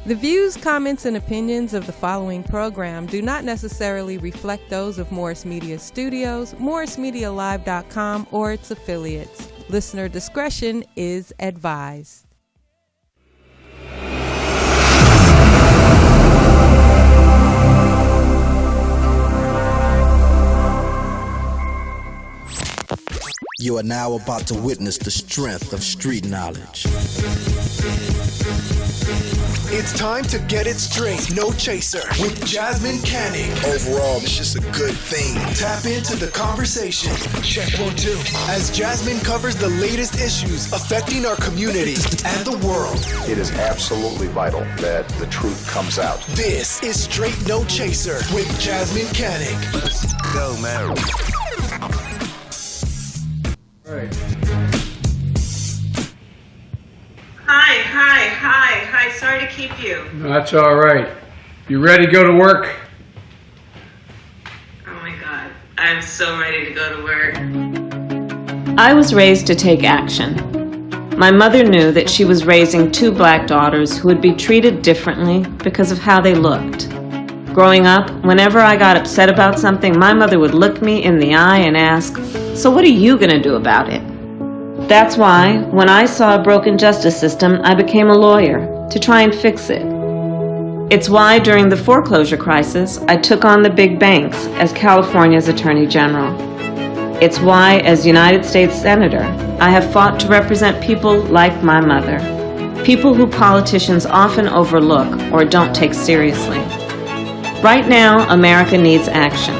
The views, comments, and opinions of the following program do not necessarily reflect those of Morris Media Studios, MorrisMediaLive.com, or its affiliates. Listener discretion is advised. You are now about to witness the strength of street knowledge. It's time to get it straight. No chaser with Jasmyne Cannick. Overall, it's just a good thing. Tap into the conversation. Check 1, 2. As Jasmyne covers the latest issues affecting our community and the world. It is absolutely vital that the truth comes out. This is Straight No Chaser with Jasmyne Cannick. Let's go, man. Right. Hi. Sorry to keep you. That's all right. You ready to go to work? Oh my God. I'm so ready to go to work. I was raised to take action. My mother knew that she was raising 2 black daughters who would be treated differently because of how they looked. Growing up, whenever I got upset about something, my mother would look me in the eye and ask, "So what are you going to do about it?" That's why, when I saw a broken justice system, I became a lawyer to try and fix it. It's why, during the foreclosure crisis, I took on the big banks as California's Attorney General. It's why, as United States Senator, I have fought to represent people like my mother, people who politicians often overlook or don't take seriously. Right now, America needs action.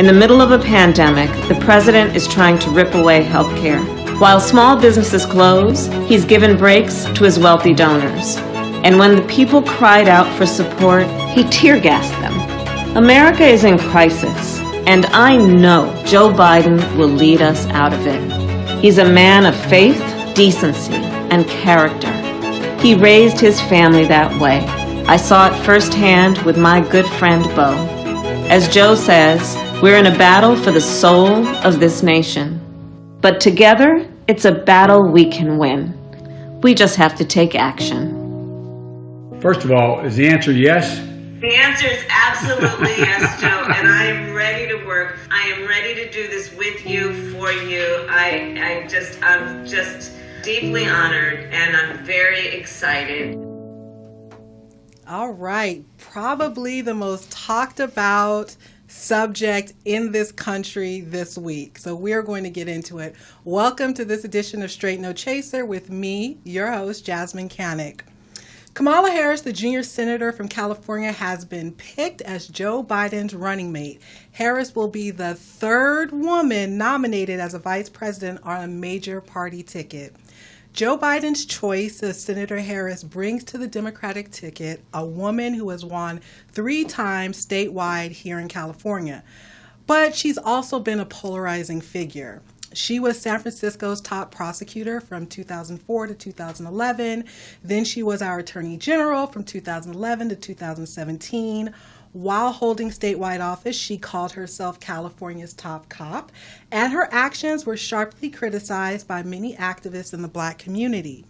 In the middle of a pandemic, the president is trying to rip away health care. While small businesses close, he's given breaks to his wealthy donors. And when the people cried out for support, he tear-gassed them. America is in crisis, and I know Joe Biden will lead us out of it. He's a man of faith, decency, and character. He raised his family that way. I saw it firsthand with my good friend Bo. As Joe says, we're in a battle for the soul of this nation. But together, it's a battle we can win. We just have to take action. First of all, is the answer yes? The answer is absolutely yes, Joe, and I am ready to work. I am ready to do this with you, for you. I'm just deeply honored, and I'm very excited. All right, probably the most talked about subject in this country this week. So we're going to get into it. Welcome to this edition of Straight No Chaser with me, your host, Jasmyne Cannick. Kamala Harris, the junior senator from California, has been picked as Joe Biden's running mate. Harris will be the 3rd woman nominated as a vice president on a major party ticket. Joe Biden's choice of Senator Harris brings to the Democratic ticket a woman who has won 3 times statewide here in California. But she's also been a polarizing figure. She was San Francisco's top prosecutor from 2004 to 2011. Then she was our attorney general from 2011 to 2017. While holding statewide office, she called herself California's top cop, and her actions were sharply criticized by many activists in the black community.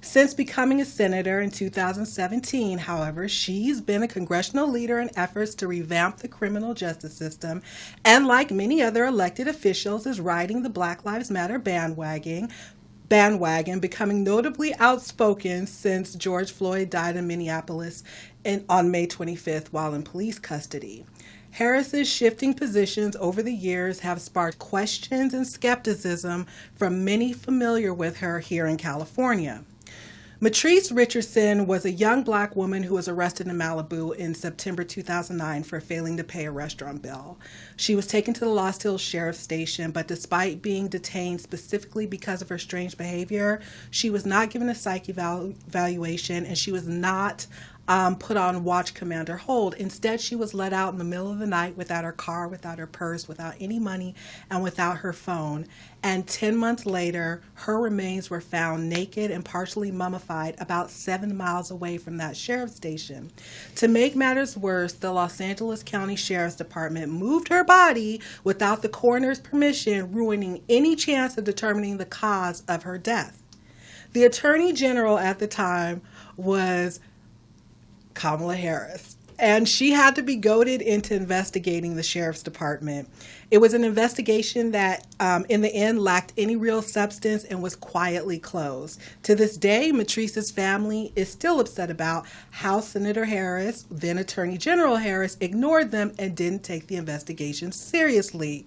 Since becoming a senator in 2017, however, she's been a congressional leader in efforts to revamp the criminal justice system, and like many other elected officials, is riding the Black Lives Matter bandwagon, becoming notably outspoken since George Floyd died in Minneapolis on May 25th while in police custody. Harris's shifting positions over the years have sparked questions and skepticism from many familiar with her here in California. Matrice Richardson was a young black woman who was arrested in Malibu in September 2009 for failing to pay a restaurant bill. She was taken to the Lost Hills Sheriff's Station, but despite being detained specifically because of her strange behavior, she was not given a psych evaluation, and she was not put on watch, command, or hold. Instead, she was let out in the middle of the night without her car, without her purse, without any money, and without her phone. And 10 months later, her remains were found naked and partially mummified about 7 miles away from that sheriff's station. To make matters worse, the Los Angeles County Sheriff's Department moved her body without the coroner's permission, ruining any chance of determining the cause of her death. The Attorney General at the time was Kamala Harris. And she had to be goaded into investigating the sheriff's department. It was an investigation that, in the end, lacked any real substance and was quietly closed. To this day, Matrice's family is still upset about how Senator Harris, then Attorney General Harris, ignored them and didn't take the investigation seriously.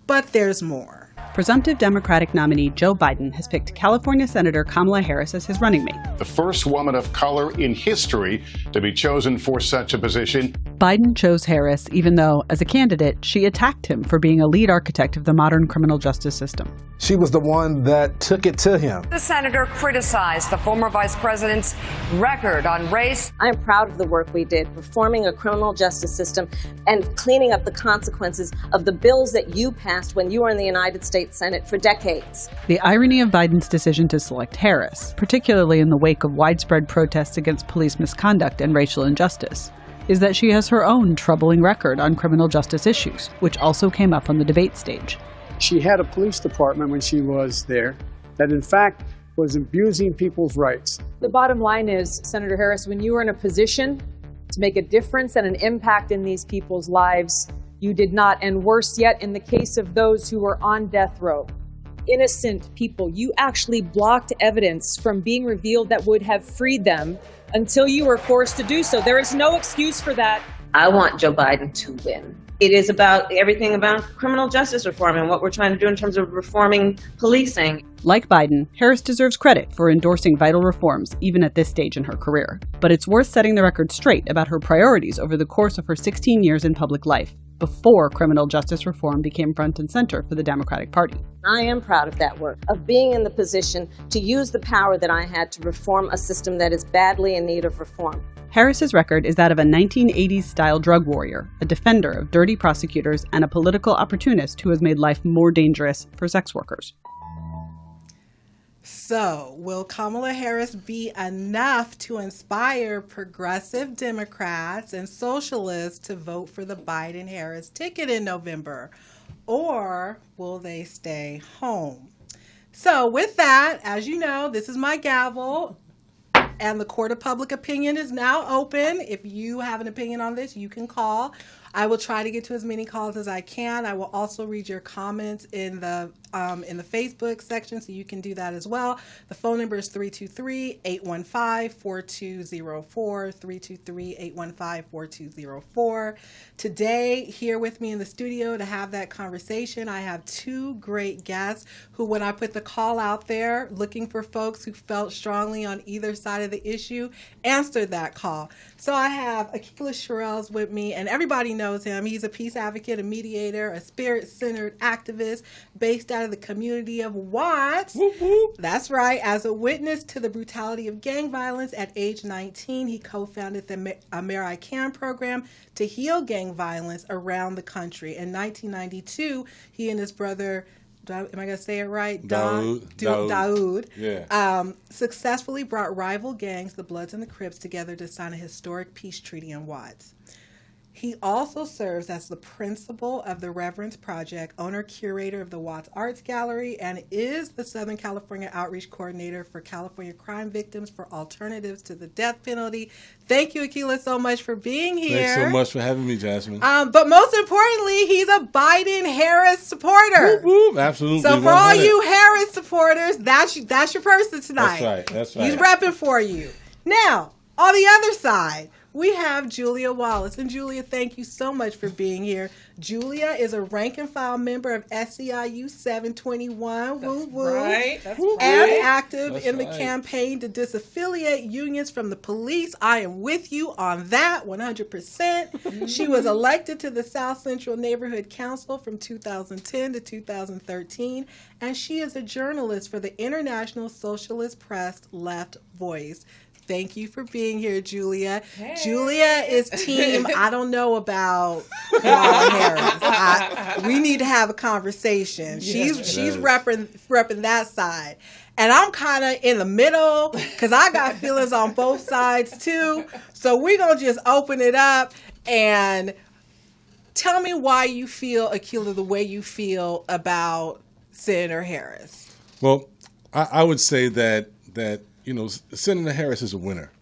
But there's more. Presumptive Democratic nominee Joe Biden has picked California Senator Kamala Harris as his running mate. The first woman of color in history to be chosen for such a position. Biden chose Harris even though, as a candidate, she attacked him for being a lead architect of the modern criminal justice system. She was the one that took it to him. The senator criticized the former vice president's record on race. I am proud of the work we did reforming a criminal justice system and cleaning up the consequences of the bills that you passed when you were in the United States Senate for decades. The irony of Biden's decision to select Harris, particularly in the wake of widespread protests against police misconduct and racial injustice, is that she has her own troubling record on criminal justice issues, which also came up on the debate stage. She had a police department when she was there that, in fact, was abusing people's rights. The bottom line is, Senator Harris, when you were in a position to make a difference and an impact in these people's lives, you did not. And worse yet, in the case of those who were on death row, innocent people, you actually blocked evidence from being revealed that would have freed them until you were forced to do so. There is no excuse for that. I want Joe Biden to win. It is about everything about criminal justice reform and what we're trying to do in terms of reforming policing. Like Biden, Harris deserves credit for endorsing vital reforms, even at this stage in her career. But it's worth setting the record straight about her priorities over the course of her 16 years in public life, before criminal justice reform became front and center for the Democratic Party. I am proud of that work, of being in the position to use the power that I had to reform a system that is badly in need of reform. Harris's record is that of a 1980s-style drug warrior, a defender of dirty prosecutors, and a political opportunist who has made life more dangerous for sex workers. So, will Kamala Harris be enough to inspire progressive Democrats and socialists to vote for the Biden-Harris ticket in November? Or will they stay home? So, with that, as you know, this is my gavel. And the court of public opinion is now open. If you have an opinion on this, you can call. I will try to get to as many calls as I can. I will also read your comments in the Facebook section, so you can do that as well. The phone number is 323-815-4204, 323-815-4204. Today, here with me in the studio to have that conversation, I have two great guests who, when I put the call out there, looking for folks who felt strongly on either side of the issue, answered that call. So I have Aqeela Sherrills with me, and everybody knows him. He's a peace advocate, a mediator, a spirit-centered activist based out of the community of Watts. Whoop, whoop. That's right. As a witness to the brutality of gang violence at age 19, he co-founded the Aqeela Can program to heal gang violence around the country. In 1992, he and his brother, am I going to say it right? Daoud. Yeah. Successfully brought rival gangs, the Bloods and the Crips, together to sign a historic peace treaty in Watts. He also serves as the principal of the Reverence Project, owner-curator of the Watts Arts Gallery, and is the Southern California Outreach Coordinator for California Crime Victims for Alternatives to the Death Penalty. Thank you, Aqeela, so much for being here. Thanks so much for having me, Jasmine. But most importantly, he's a Biden-Harris supporter. Whoop, whoop. Absolutely. So for all you Harris supporters, that's your person tonight. That's right. He's repping for you. Now, on the other side, we have Julia Wallace. And Julia, thank you so much for being here. Julia is a rank and file member of SEIU 721. That's woo right. And active in the campaign to disaffiliate unions from the police. I am with you on that 100%. She was elected to the South Central Neighborhood Council from 2010 to 2013. And she is a journalist for the International Socialist Press Left Voice. Thank you for being here, Julia. Hey. Julia is team, I don't know about Kamala Harris. We need to have a conversation. She's repping that side. And I'm kind of in the middle because I got feelings on both sides too. So we're going to just open it up and tell me why you feel, Aqeela, the way you feel about Senator Harris. Well, I would say that Senator Harris is a winner.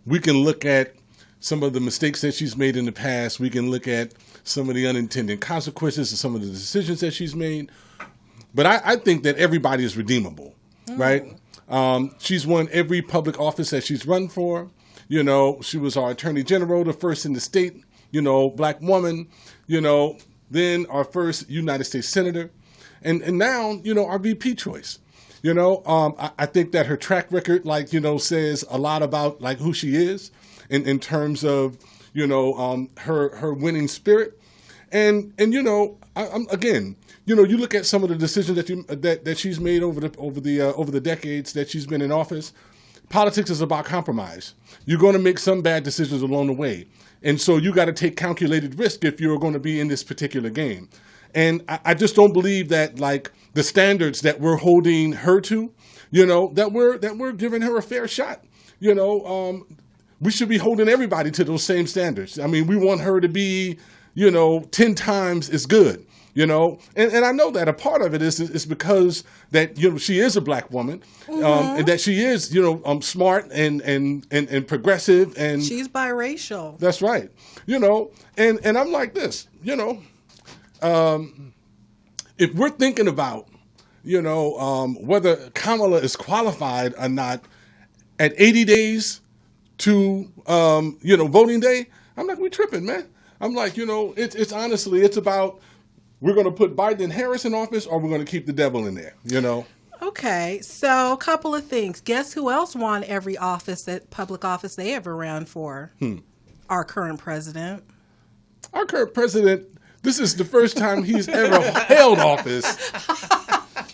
we can look at some of the mistakes that she's made in the past. We can look at some of the unintended consequences of some of the decisions that she's made. But I think that everybody is redeemable, right? She's won every public office that she's run for. You know, she was our attorney general, the first in the state, you know, black woman, you know, then our first United States senator, and now, you know, our VP choice. You know, I think that her track record, like, you know, says a lot about like who she is in terms of, you know, her winning spirit. And you know, I'm again, you know, you look at some of the decisions that she's made over the decades that she's been in office. Politics is about compromise. You're going to make some bad decisions along the way. And so you got to take calculated risk if you're going to be in this particular game. And I just don't believe that, like, the standards that we're holding her to, you know, that we're giving her a fair shot. You know, we should be holding everybody to those same standards. I mean, we want her to be, you know, 10 times as good. You know, and I know that a part of it is because that, you know, she is a black woman, and that she is, you know, smart and progressive, and she's biracial. That's right. You know, and I'm like this, you know, if we're thinking about, you know, whether Kamala is qualified or not at 80 days to, you know, voting day, I'm like, we tripping, man. I'm like, you know, it's honestly, it's about, we're going to put Biden and Harris in office, or we're going to keep the devil in there, you know? Okay, so a couple of things. Guess who else won every public office they ever ran for? Our current president. Our current president, this is the first time he's ever held office.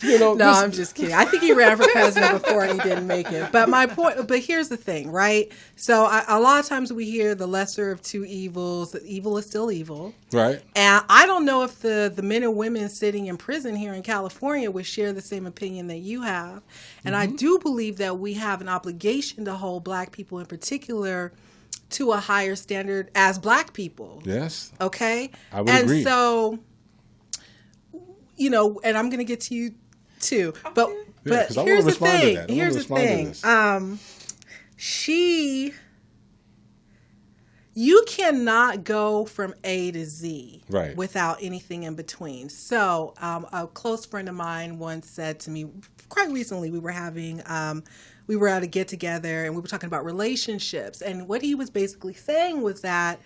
You know, no, I'm just kidding. I think he ran for president before and he didn't make it. But my point, but here's the thing, right? So a lot of times we hear the lesser of two evils. That evil is still evil. Right. And I don't know if the men and women sitting in prison here in California would share the same opinion that you have. And I do believe that we have an obligation to hold black people in particular to a higher standard as black people. Yes. Okay? I would agree. And so, you know, and I'm going to get to you too. But here's the thing. Here's the thing. You cannot go from A to Z without anything in between. So a close friend of mine once said to me, quite recently, we were at a get together and we were talking about relationships. And what he was basically saying was that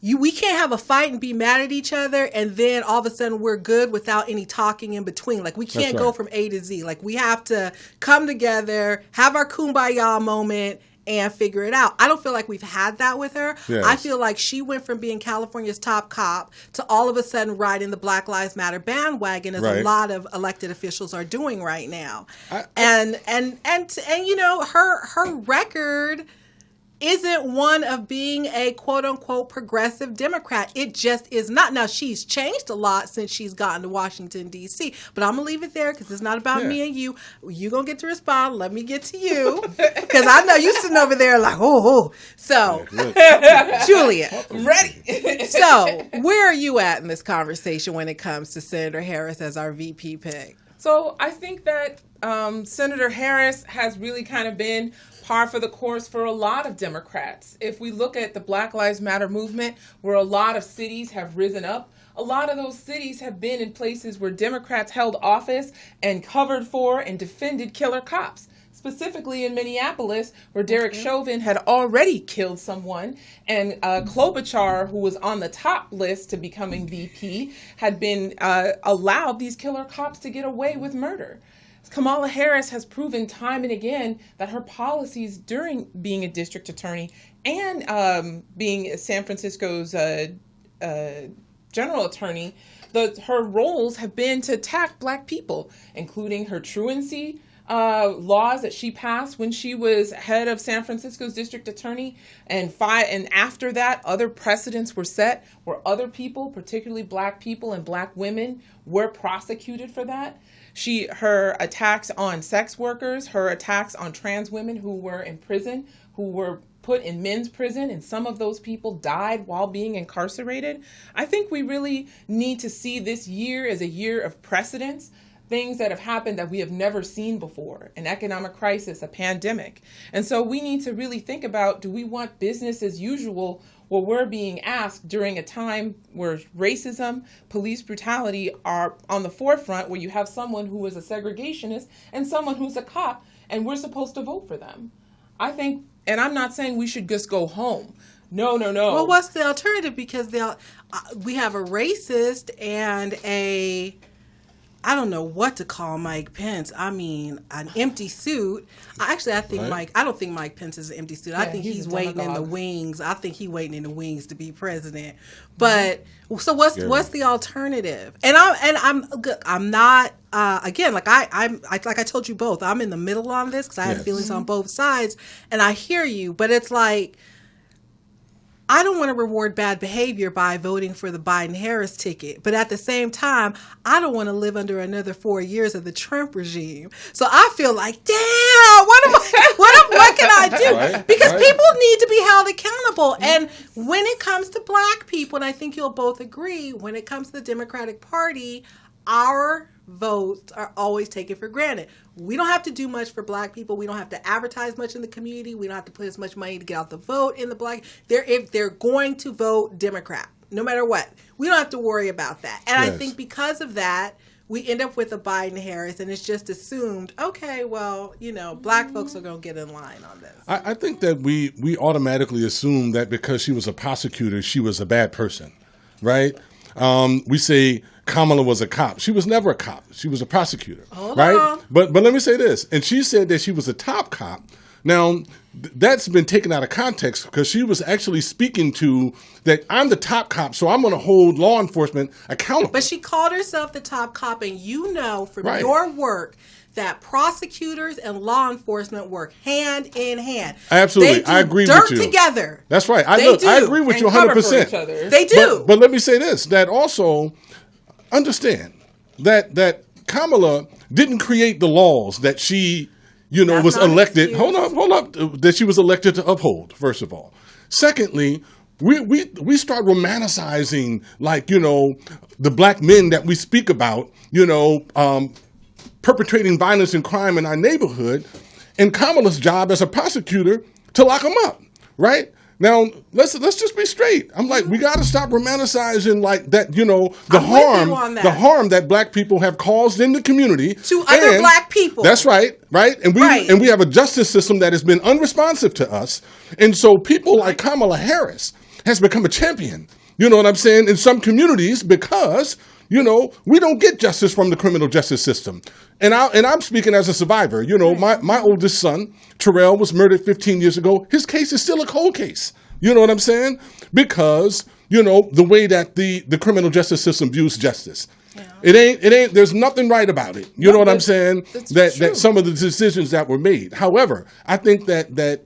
we can't have a fight and be mad at each other and then all of a sudden we're good without any talking in between. Like, we can't go from A to Z. Like, we have to come together, have our kumbaya moment, and figure it out. I don't feel like we've had that with her. Yes. I feel like she went from being California's top cop to all of a sudden riding the Black Lives Matter bandwagon, as a lot of elected officials are doing right now. And you know, her record isn't one of being a quote-unquote progressive Democrat. It just is not. Now, she's changed a lot since she's gotten to Washington, D.C., but I'm going to leave it there because it's not about me and you. You're going to get to respond. Let me get to you because I know you sitting over there like, oh. So, Julia. Ready. So, where are you at in this conversation when it comes to Senator Harris as our VP pick? So, I think that Senator Harris has really kind of been par for the course for a lot of Democrats. If we look at the Black Lives Matter movement, where a lot of cities have risen up, a lot of those cities have been in places where Democrats held office and covered for and defended killer cops. Specifically in Minneapolis, where Derek Chauvin had already killed someone, and Klobuchar, who was on the top list to becoming VP, had been allowed these killer cops to get away with murder. Kamala Harris has proven time and again that her policies during being a district attorney and being San Francisco's general attorney, her roles have been to attack black people, including her truancy laws that she passed when she was head of San Francisco's district attorney, and after that, other precedents were set where other people, particularly black people and black women, were prosecuted for that. Her attacks on sex workers, her attacks on trans women who were in prison, who were put in men's prison, and some of those people died while being incarcerated. I think we really need to see this year as a year of precedents. things that have happened that we have never seen before, an economic crisis, a pandemic. And so we need to really think about, do we want business as usual where we're being asked during a time where racism, police brutality are on the forefront, where you have someone who is a segregationist and someone who's a cop, and we're supposed to vote for them. I think, and I'm not saying we should just go home. No. Well, what's the alternative? Because we have a racist and I don't know what to call Mike Pence. I mean, an empty suit. I think right. I don't think Mike Pence is an empty suit. Yeah, I think he's waiting in the wings. I think he's waiting in the wings to be president. But so what's the alternative? And I'm not again, like I told you both, I'm in the middle on this because I have feelings on both sides, and I hear you, but it's like, I don't want to reward bad behavior by voting for the Biden-Harris ticket. But at the same time, I don't want to live under another 4 years of the Trump regime. So I feel like, damn, what can I do? Right, because people need to be held accountable. And when it comes to black people, and I think you'll both agree, when it comes to the Democratic Party, our votes are always taken for granted. We don't have to do much for black people. We don't have to advertise much in the community. We don't have to put as much money to get out the vote in the black. If they're going to vote Democrat, no matter what, we don't have to worry about that. And I think because of that, we end up with a Biden-Harris, and it's just assumed, okay, well, black folks are going to get in line on this. I think that we automatically assume that because she was a prosecutor, she was a bad person, right? We say Kamala was a cop. She was never a cop. She was a prosecutor, right? But let me say this. And she said that she was a top cop. Now, that's been taken out of context because she was actually speaking to that I'm the top cop, so I'm going to hold law enforcement accountable. But she called herself the top cop, and from your work that prosecutors and law enforcement work hand in hand. Absolutely. I agree with you. Together. That's right. I agree with you 100%. They do. But let me say this, that also understand that Kamala didn't create the laws that she, was elected. Hold up. That she was elected to uphold, first of all. Secondly, we start romanticizing, the black men that we speak about, perpetrating violence and crime in our neighborhood, and Kamala's job as a prosecutor to lock them up, right? Now, let's just be straight. I'm like, we got to stop romanticizing that, the harm that black people have caused in the community to other black people. That's right, and we have a justice system that has been unresponsive to us, and so people like Kamala Harris has become a champion. You know what I'm saying? In some communities, because we don't get justice from the criminal justice system. And I'm speaking as a survivor. My oldest son, Terrell, was murdered 15 years ago. His case is still a cold case. You know what I'm saying? Because, the way that the criminal justice system views justice. Yeah. It ain't, there's nothing right about it. You know what I'm saying? That some of the decisions that were made. However, I think that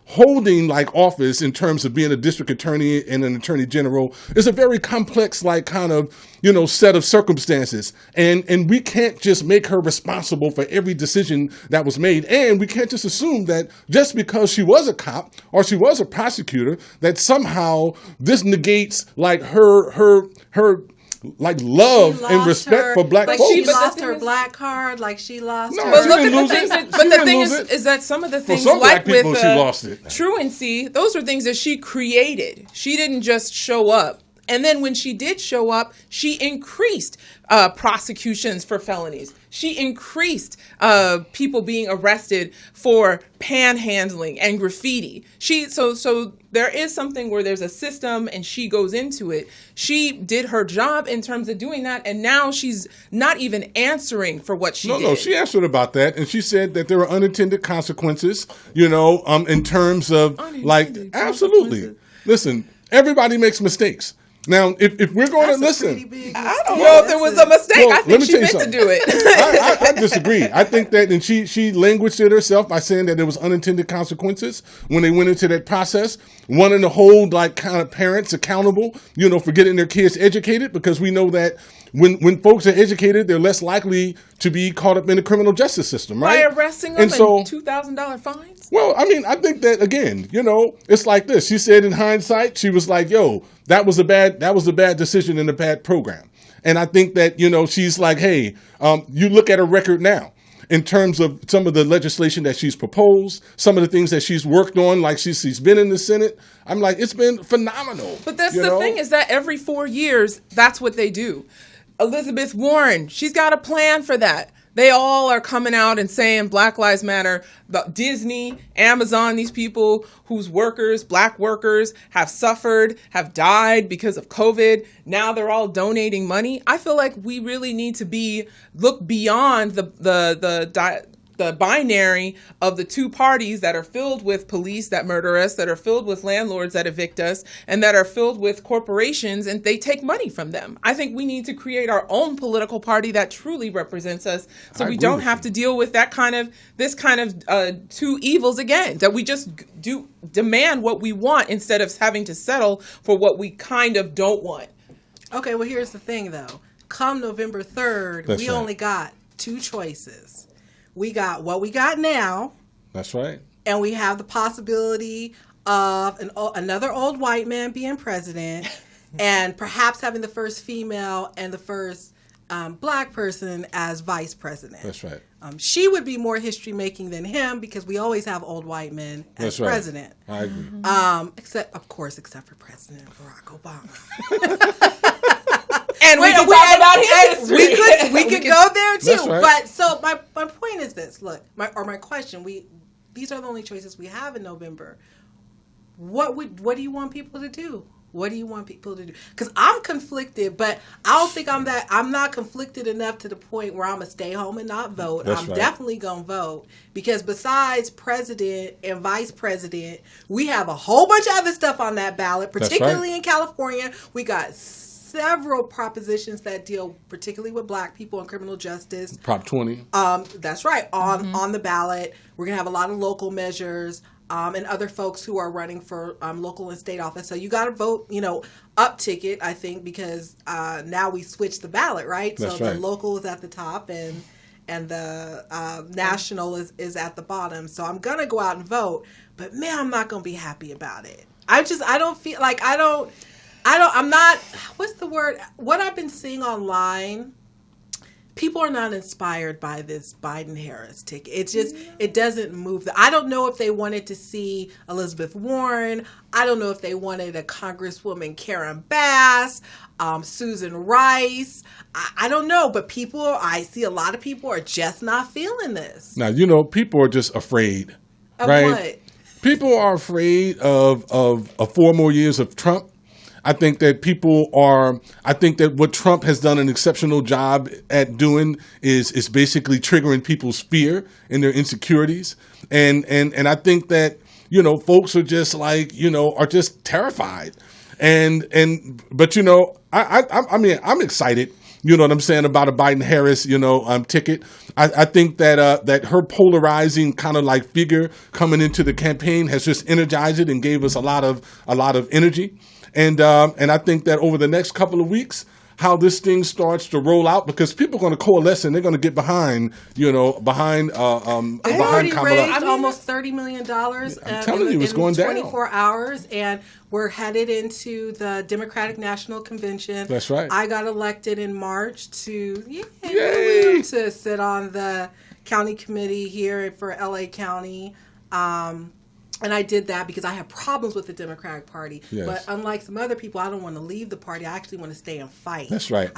holding office in terms of being a district attorney and an attorney general is a very complex set of circumstances. And we can't just make her responsible for every decision that was made. And we can't just assume that just because she was a cop or she was a prosecutor, that somehow this negates her love and respect for black folks. She lost her black card, she lost her. But look at the things but the thing is that some of the things, like with she lost it. Truancy, those are things that she created. She didn't just show up. And then when she did show up, she increased prosecutions for felonies. She increased people being arrested for panhandling and graffiti. So there is something where there's a system and she goes into it. She did her job in terms of doing that, and now she's not even answering for what she did. No, she answered about that, and she said that there were unintended consequences, in terms of absolutely. Listen, everybody makes mistakes. Now, if we're going to listen, I don't know if there was a mistake. I think she meant to do it. I disagree. I think that, and she languaged it herself by saying that there was unintended consequences when they went into that process, wanting to hold kind of parents accountable, for getting their kids educated, because we know that when folks are educated, they're less likely to be caught up in the criminal justice system, right? By arresting them and $2,000 fines? Well, I mean, I think that, again, it's like this. She said in hindsight, she was like, yo, that was a bad decision and a bad program. And I think that, she's like, hey, you look at her record now in terms of some of the legislation that she's proposed, some of the things that she's worked on, like she's been in the Senate. I'm like, it's been phenomenal. But that's the thing is that every 4 years, that's what they do. Elizabeth Warren, she's got a plan for that. They all are coming out and saying Black Lives Matter. About Disney, Amazon, these people whose workers, black workers, have suffered, have died because of COVID. Now they're all donating money. I feel like we really need to look beyond the binary of the two parties that are filled with police that murder us, that are filled with landlords that evict us, and that are filled with corporations and they take money from them. I think we need to create our own political party that truly represents us, so we don't have to deal with this kind of two evils again, that we just demand what we want instead of having to settle for what we kind of don't want. Okay, well, here's the thing, though. Come November 3rd, we only got two choices. We got what we got now. That's right. And we have the possibility of another old white man being president and perhaps having the first female and the first black person as vice president. That's right. She would be more history making than him because we always have old white men as president. I agree. Except for President Barack Obama. And we can talk about his history. We could go there too. Right. But so my point is this. Look, my question. These are the only choices we have in November. What do you want people to do? What do you want people to do? Because I'm conflicted, but I don't think I'm not conflicted enough to the point where I'm going to stay home and not vote. I'm definitely going to vote because besides president and vice president, we have a whole bunch of other stuff on that ballot, particularly in California. We got several propositions that deal particularly with black people and criminal justice. Prop 20. That's right. On the ballot. We're going to have a lot of local measures. And other folks who are running for local and state office. So you got to vote, up ticket, I think, because now we switched the ballot, right? That's so right. The local is at the top and the national is at the bottom. So I'm going to go out and vote. But, man, I'm not going to be happy about it. I don't feel like I'm not, what's the word? What I've been seeing online, people are not inspired by this Biden-Harris ticket. It doesn't move. I don't know if they wanted to see Elizabeth Warren. I don't know if they wanted a Congresswoman Karen Bass, Susan Rice. I don't know, but I see a lot of people are just not feeling this. Now, people are just afraid, right? Of what? People are afraid of 4 more years of Trump. I think that what Trump has done an exceptional job at doing is basically triggering people's fear and their insecurities. And I think that, folks are just are just terrified. But I'm excited, you know what I'm saying, about a Biden-Harris, ticket. I think that her polarizing kind of figure coming into the campaign has just energized it and gave us a lot of energy. And I think that over the next couple of weeks, how this thing starts to roll out, because people are going to coalesce and they're going to get behind behind Kamala. Raised almost $30 million in 24 hours, and we're headed into the Democratic National Convention. That's right. I got elected in March to sit on the county committee here for LA County. And I did that because I have problems with the Democratic Party. Yes. But unlike some other people, I don't want to leave the party. I actually want to stay and fight. That's right.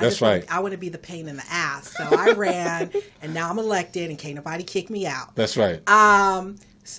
I want to be the pain in the ass. So I ran, and now I'm elected, and can't nobody kick me out. That's right. And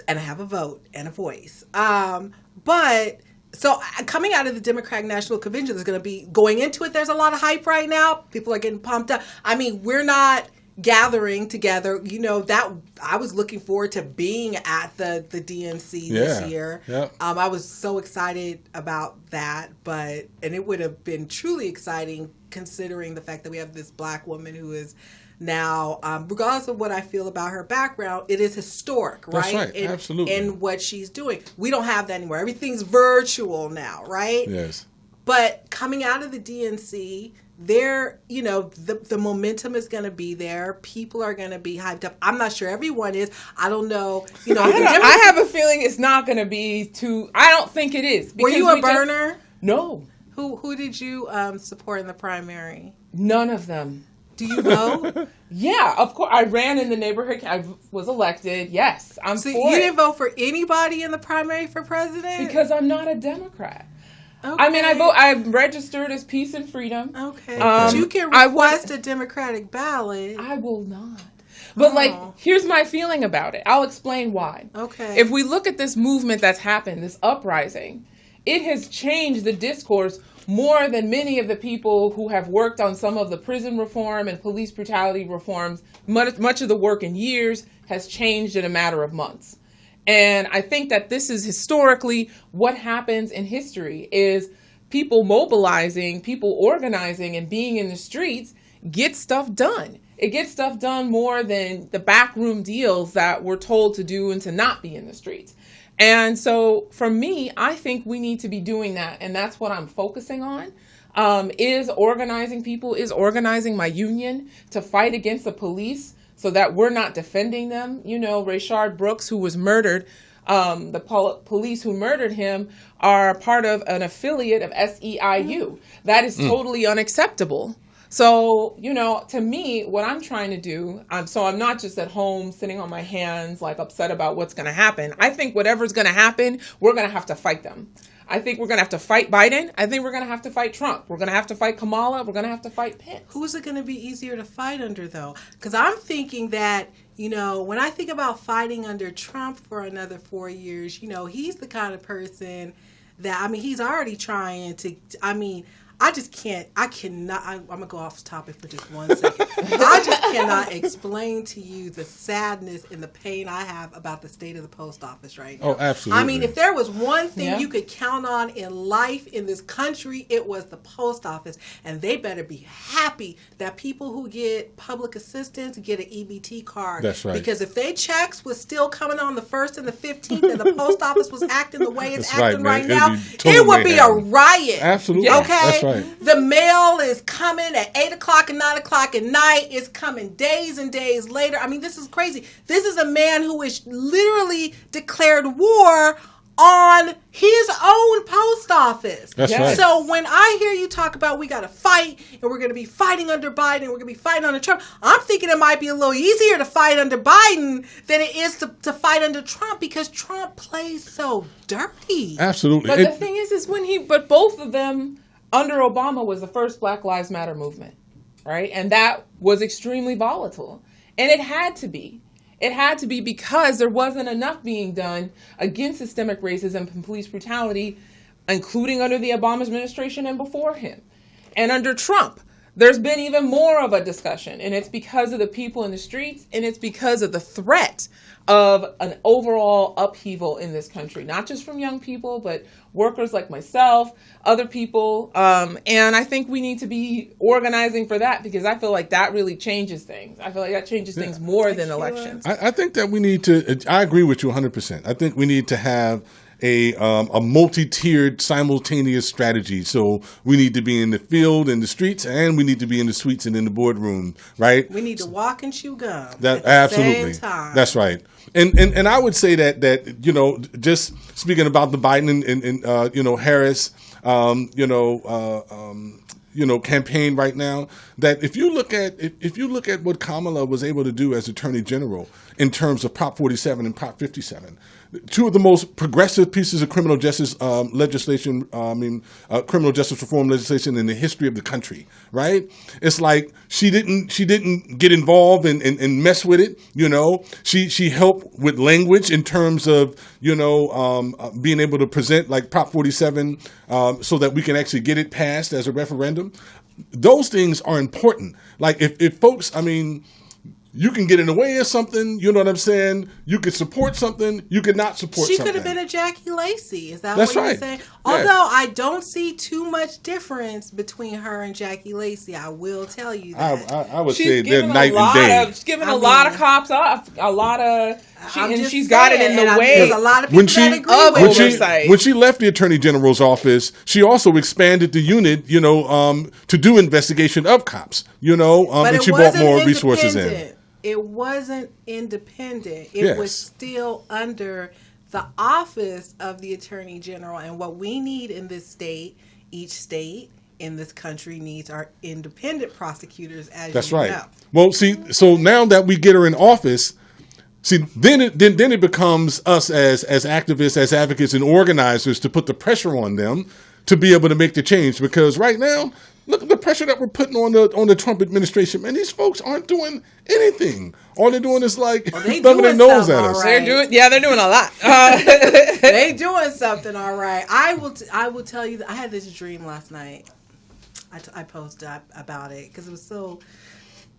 I have a vote and a voice. But so coming out of the Democratic National Convention, there's going to be, going into it, there's a lot of hype right now. People are getting pumped up. I mean, we're not gathering together, that I was looking forward to being at the DNC this year. Yeah. I was so excited about that, and it would have been truly exciting considering the fact that we have this black woman who is now, regardless of what I feel about her background, it is historic, right? That's right, absolutely. In what she's doing. We don't have that anymore. Everything's virtual now, right? Yes. But coming out of the DNC, the momentum is going to be there. People are going to be hyped up. I'm not sure everyone is. I don't know. I have a feeling it's not going to be too. I don't think it is. Were you a burner? No. Who did you support in the primary? None of them. Do you vote? Yeah, of course. I ran in the neighborhood. I was elected. Yes, I'm so for you it. didn't vote for anybody in the primary for president? Because I'm not a Democrat. Okay. I mean, I'm registered as Peace and Freedom. Okay. But you can request a Democratic ballot. I will not. But here's my feeling about it. I'll explain why. Okay. If we look at this movement that's happened, this uprising, it has changed the discourse more than many of the people who have worked on some of the prison reform and police brutality reforms. Much of the work in years has changed in a matter of months. And I think that this is historically what happens in history is people mobilizing, people organizing and being in the streets get stuff done. It gets stuff done more than the backroom deals that we're told to do and to not be in the streets. And so for me, I think we need to be doing that. And that's what I'm focusing on, is organizing people, is organizing my union to fight against the police so that we're not defending them. You know, Rayshard Brooks, who was murdered, the police who murdered him are part of an affiliate of SEIU. That is totally unacceptable. So, you know, to me, what I'm trying to do, I'm not just at home sitting on my hands, like upset about what's going to happen. I think whatever's going to happen, we're going to have to fight them. I think we're going to have to fight Biden. I think we're going to have to fight Trump. We're going to have to fight Kamala. We're going to have to fight Pence. Who's it going to be easier to fight under, though? Because I'm thinking that, you know, when I think about fighting under Trump for another 4 years, you know, he's the kind of person that, I mean, he's already trying to, I'm going to go off topic for just 1 second. I just cannot explain to you the sadness and the pain I have about the state of the post office right now. Oh, absolutely. I mean, if there was one thing you could count on in life in this country, it was the post office. And they better be happy that people who get public assistance get an EBT card. That's right. Because if their checks was still coming on the 1st and the 15th and the post office was acting the way it's acting right now, it would be a riot. Absolutely. Okay? That's right. The mail is coming at 8 o'clock and 9 o'clock at night. It's coming days and days later. I mean, this is crazy. This is a man who is literally declared war on his own post office. That's right. So when I hear you talk about we got to fight and we're going to be fighting under Biden and we're going to be fighting under Trump, I'm thinking it might be a little easier to fight under Biden than it is to fight under Trump because Trump plays so dirty. Absolutely. But the thing is but both of them under Obama was the first Black Lives Matter movement, right? And that was extremely volatile. And it had to be. It had to be because there wasn't enough being done against systemic racism and police brutality, including under the Obama administration and before him. And under Trump, there's been even more of a discussion. And it's because of the people in the streets, and it's because of the threat of an overall upheaval in this country, not just from young people, but workers like myself, other people. And I think we need to be organizing for that because I feel like that really changes things. I feel like that changes things more than elections. I think that we need to, I agree with you 100%. I think we need to have a multi-tiered simultaneous strategy. So we need to be in the field, in the streets, and we need to be in the suites and in the boardroom, right? We need to walk and chew gum at absolutely. Same time. That's right. And I would say that you know, just speaking about the Biden and you know, Harris campaign right now, that if you look at what Kamala was able to do as Attorney General in terms of Prop 47 and Prop 57, two of the most progressive pieces of criminal justice legislation, criminal justice reform legislation in the history of the country, right? It's like she didn't get involved and mess with it, you know. She helped with language in terms of, you know, being able to present like Prop 47 so that we can actually get it passed as a referendum. Those things are important. Like if folks, I mean, you can get in the way of something, you know what I'm saying? You could support something, you could not support something. She could have been a Jackie Lacey. Is that That's what right. you're saying? Yeah. Although I don't see too much difference between her and Jackie Lacey, I will tell you that. I would say they're night and day. She's giving a lot of cops off, a lot of, she's got it in the way. There's a lot of people that agree with oversight. When she left the Attorney General's office, she also expanded the unit, you know, to do investigation of cops, you know, and she brought more resources in. It wasn't independent. It was still under the office of the Attorney General. And what we need in this state, each state, in this country needs are independent prosecutors, as That's you right. know. Well, see, so now that we get her in office, see, then it becomes us as activists, as advocates and organizers to put the pressure on them to be able to make the change. Because right now, look at the pressure that we're putting on the Trump administration. Man, these folks aren't doing anything. All they're doing is like thumbing their nose at us. Right. They're doing a lot. They doing something all right. I will tell you that I had this dream last night. I posted about it because it was so,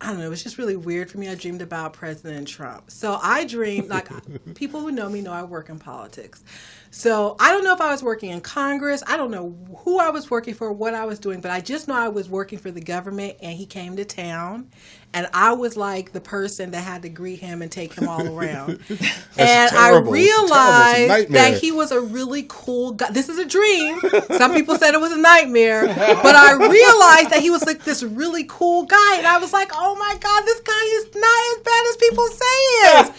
I don't know, it was just really weird for me. I dreamed about President Trump. So I dreamed, like, people who know me know I work in politics. So I don't know if I was working in Congress. I don't know who I was working for, what I was doing, but I just know I was working for the government, and he came to town, and I was like the person that had to greet him and take him all around. And terrible. I realized nightmare. that he was a really cool guy. This is a dream. Some people said it was a nightmare, but I realized that he was like this really cool guy, and I was like, oh my God, this guy is not as bad as people say he is.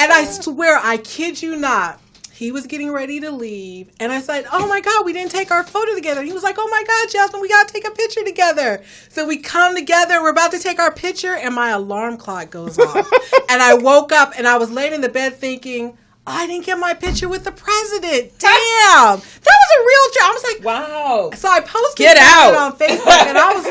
And I swear, I kid you not, he was getting ready to leave, and I said, oh my God, we didn't take our photo together. And he was like, oh my God, Jasmine, we got to take a picture together. So we come together, we're about to take our picture, and my alarm clock goes off. And I woke up, and I was laying in the bed thinking, I didn't get my picture with the president. Damn. That was a real job. I was like, wow. So I posted Get that out. on Facebook, and I was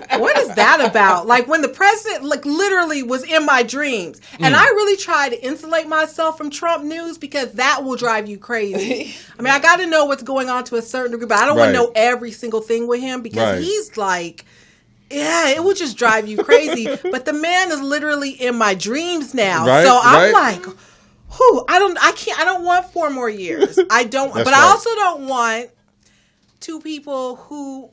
like, what is that about? Like, when the president, like, literally was in my dreams. And I really try to insulate myself from Trump news because that will drive you crazy. I mean, I got to know what's going on to a certain degree, but I don't want to know every single thing with him because he's like, yeah, it would just drive you crazy. But the man is literally in my dreams now. So I'm like, whew, I don't want 4 more years. I don't, but I also don't want 2 people who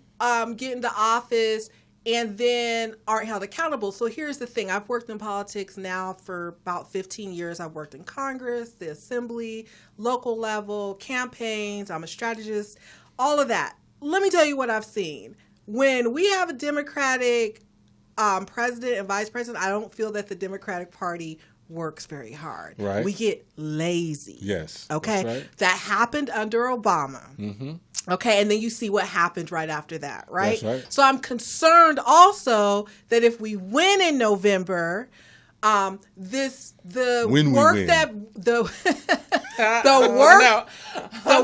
get into office and then aren't held accountable. So here's the thing. I've worked in politics now for about 15 years. I've worked in Congress, the Assembly, local level, campaigns. I'm a strategist, all of that. Let me tell you what I've seen. When we have a Democratic president and vice president, I don't feel that the Democratic Party works very hard. Right. We get lazy. Yes. Okay. That's right. That happened under Obama. Mm-hmm. Okay. And then you see what happened right after that. Right. That's right. So I'm concerned also that if we win in November, the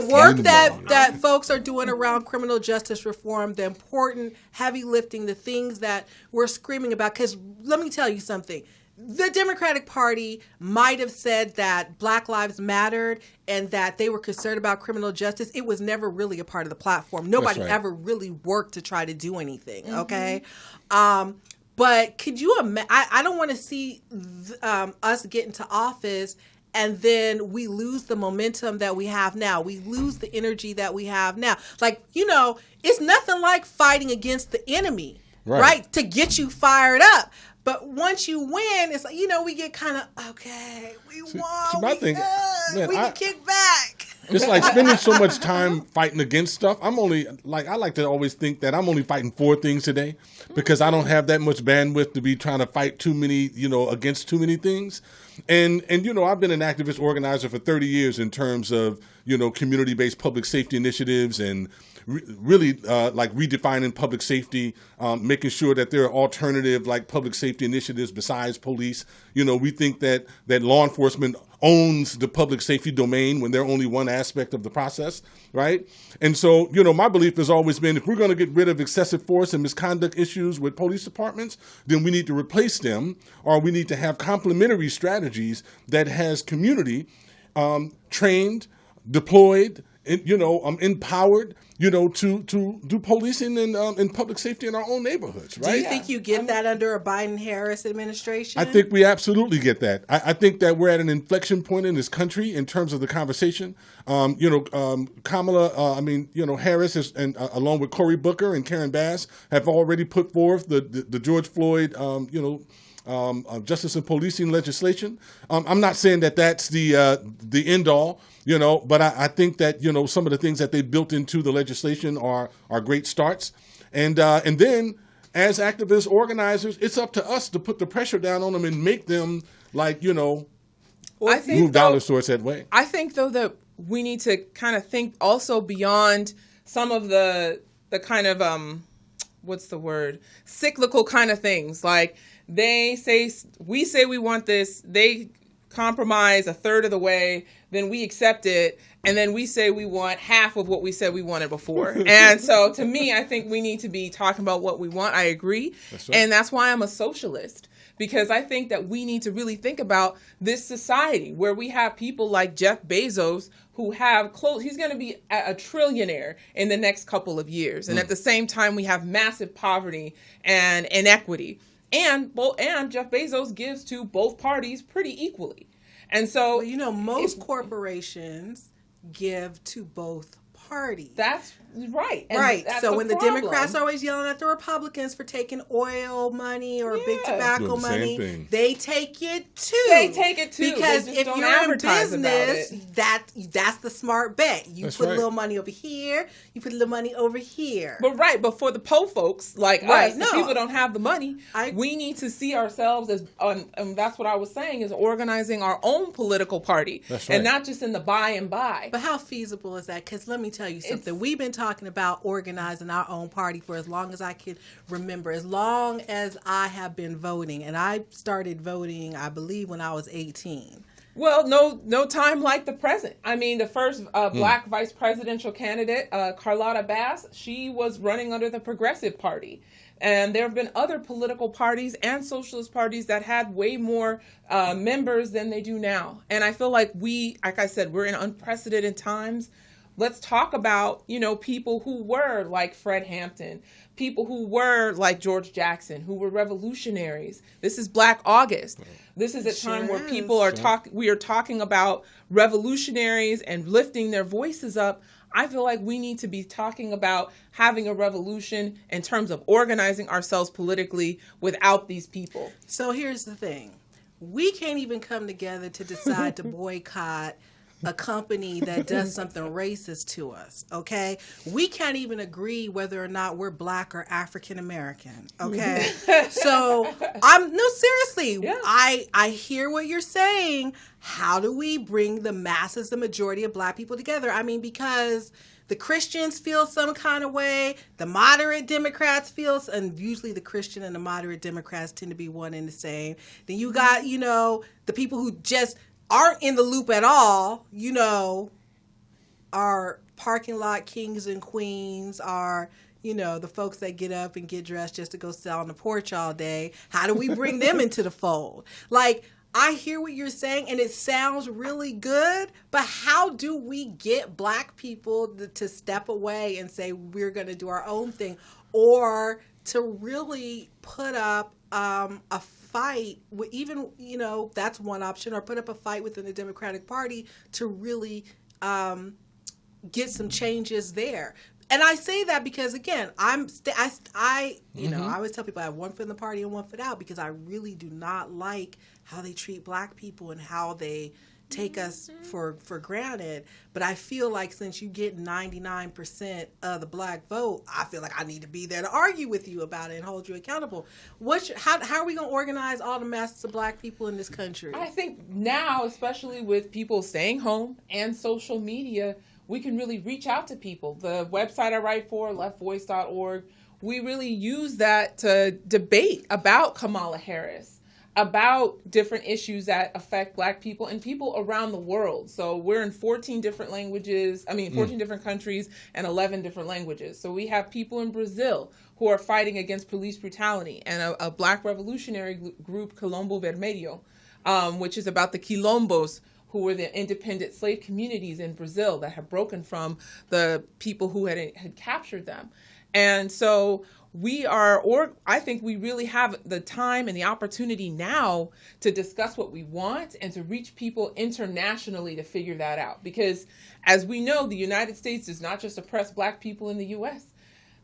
work that folks are doing around criminal justice reform, the important heavy lifting, the things that we're screaming about. Because let me tell you something. The Democratic Party might have said that Black Lives mattered and that they were concerned about criminal justice. It was never really a part of the platform. Nobody ever really worked to try to do anything. Okay. But could you imagine? I don't want to see us get into office and then we lose the momentum that we have now. We lose the energy that we have now. Like, you know, it's nothing like fighting against the enemy, right? To get you fired up. But once you win, it's like, you know, we get kind of, okay, we won. We can kick back. It's like spending so much time fighting against stuff. I like to always think that I'm only fighting 4 things today because I don't have that much bandwidth to be trying to fight too many, against too many things. And I've been an activist organizer for 30 years in terms of, community-based public safety initiatives and really redefining public safety, making sure that there are alternative public safety initiatives besides police. We think that law enforcement owns the public safety domain when they're only one aspect of the process, right? And so, my belief has always been if we're going to get rid of excessive force and misconduct issues with police departments, then we need to replace them, or we need to have complementary strategies that has community trained, deployed, empowered, to do policing and public safety in our own neighborhoods, right? Do you think you get that under a Biden-Harris administration? I think we absolutely get that. I think that we're at an inflection point in this country in terms of the conversation. Kamala, Harris is, and along with Cory Booker and Karen Bass have already put forth the George Floyd, justice and policing legislation. I'm not saying that that's the end all, but I think that, some of the things that they built into the legislation are great starts. And then as activist organizers, it's up to us to put the pressure down on them and make them move dollars towards that way. I think though that we need to kind of think also beyond some of the kind of what's the word, cyclical kind of things. Like we say we want this, they compromise a third of the way, then we accept it, and then we say we want half of what we said we wanted before. And so to me, I think we need to be talking about what we want. I agree. That's right. And that's why I'm a socialist, because I think that we need to really think about this society where we have people like Jeff Bezos who have he's going to be a trillionaire in the next couple of years. And at the same time, we have massive poverty and inequity. And Jeff Bezos gives to both parties pretty equally. And so, most corporations give to both parties. That's right. And right. That's so when the problem. Democrats are always yelling at the Republicans for taking oil money or big tobacco money, they take it too. They take it too. Because if you're in business, that's the smart bet. You put a little money over here, you put a little money over here. But for the po folks like us, the people don't have the money, we need to see ourselves as, and that's what I was saying, is organizing our own political party. That's right. And not just in the by and by. But how feasible is that? Because let me tell you something. We've been talking about organizing our own party for as long as I can remember, as long as I have been voting. And I started voting, I believe, when I was 18. Well, no time like the present. I mean, the first black vice presidential candidate, Carlotta Bass, she was running under the Progressive Party. And there have been other political parties and socialist parties that had way more members than they do now. And I feel like like I said, we're in unprecedented times. Let's talk about, people who were like Fred Hampton, people who were like George Jackson, who were revolutionaries. This is Black August. This is a time where people are we are talking about revolutionaries and lifting their voices up. I feel like we need to be talking about having a revolution in terms of organizing ourselves politically without these people. So here's the thing. We can't even come together to decide to boycott a company that does something racist to us, okay? We can't even agree whether or not we're Black or African American, okay? So seriously, yeah. I hear what you're saying. How do we bring the masses, the majority of Black people together? I mean, because the Christians feel some kind of way, the moderate Democrats feel, and usually the Christian and the moderate Democrats tend to be one and the same. Then you got, the people who just aren't in the loop at all, are parking lot kings and queens, are, the folks that get up and get dressed just to go sit on the porch all day. How do we bring them into the fold? Like, I hear what you're saying, and it sounds really good, but how do we get Black people to step away and say we're going to do our own thing, or to really put up a fight, even, that's one option, or put up a fight within the Democratic Party to really get some changes there. And I say that because, again, I always tell people I have one foot in the party and one foot out, because I really do not like how they treat Black people and how they take us for granted. But I feel like since you get 99% of the Black vote, I feel like I need to be there to argue with you about it and hold you accountable. How are we going to organize all the masses of Black people in this country? I think now, especially with people staying home and social media, we can really reach out to people. The website I write for, leftvoice.org, we really use that to debate about Kamala Harris, about different issues that affect Black people and people around the world. So we're in 14 different different countries and 11 different languages. So we have people in Brazil who are fighting against police brutality, and a Black revolutionary group, Quilombo Vermelho, which is about the Quilombos, who were the independent slave communities in Brazil that have broken from the people who had captured them. And so I think we really have the time and the opportunity now to discuss what we want and to reach people internationally to figure that out. Because as we know, the United States does not just oppress Black people in the U.S.